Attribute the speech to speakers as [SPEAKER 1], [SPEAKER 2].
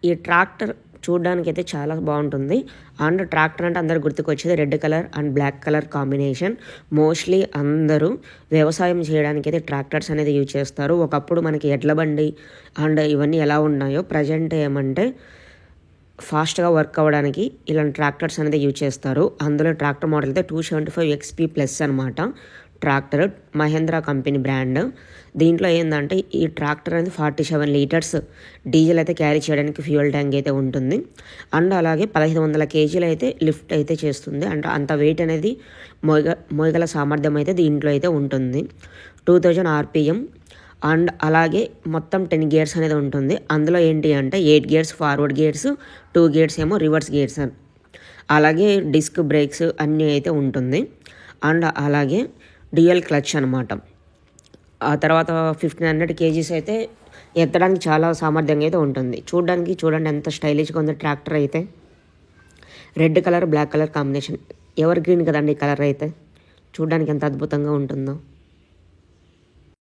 [SPEAKER 1] ఈ ట్రాక్టర్ చూడడానికైతే చాలా బాగుంటుంది. అండ్ ట్రాక్టర్ అంటే అందరు గుర్తుకొచ్చేది red colour and black colour combination. Mostly అందరూ వ్యవసాయం చేయడానికైతే ట్రాక్టర్స్ అనేది యూజ్ చేస్తారు. ఒకప్పుడు మనకి ఎడ్ల బండి అండ్ ఇవన్నీ ఎలా ఉన్నాయో ప్రజెంట్ ఏమంటే ఫాస్ట్గా వర్క్ అవ్వడానికి ఇలాంటి ట్రాక్టర్స్ అనేది యూజ్ చేస్తారు. అందులో ట్రాక్టర్ మోడల్ అయితే 275 XP ప్లస్ అనమాట. Tractor Mahindra company brand. దీంట్లో ఏంటంటే ఈ ట్రాక్టర్ అనేది 47 లీటర్స్ డీజిల్ అయితే క్యారీ చేయడానికి ఫ్యూయల్ ట్యాంక్ అయితే ఉంటుంది. అండ్ అలాగే 1500 kg అయితే లిఫ్ట్ అయితే చేస్తుంది. అంటే అంత వెయిట్ అనేది మోయగల సామర్థ్యం అయితే దీంట్లో అయితే ఉంటుంది. 2000 RPM. అండ్ అలాగే మొత్తం 10 గేర్స్ అనేది ఉంటుంది. అందులో ఏంటి అంటే 8 గేర్స్ ఫార్వర్డ్ గేర్స్, 2 గేర్స్ ఏమో రివర్స్ గేర్స్, అలాగే డిస్క్ బ్రేక్స్ అన్నీ అయితే ఉంటుంది. అండ్ అలాగే డ్యూయల్ క్లచ్ అనమాట. ఆ తర్వాత 1500 kgs అయితే ఎత్తడానికి చాలా సామర్థ్యంగా అయితే ఉంటుంది. చూడండి ఎంత స్టైలిష్గా ఉంది ట్రాక్టర్ అయితే. Red colour black colour combination, evergreen కదండి ఈ కలర్ అయితే. చూడడానికి ఎంత అద్భుతంగా ఉంటుందో.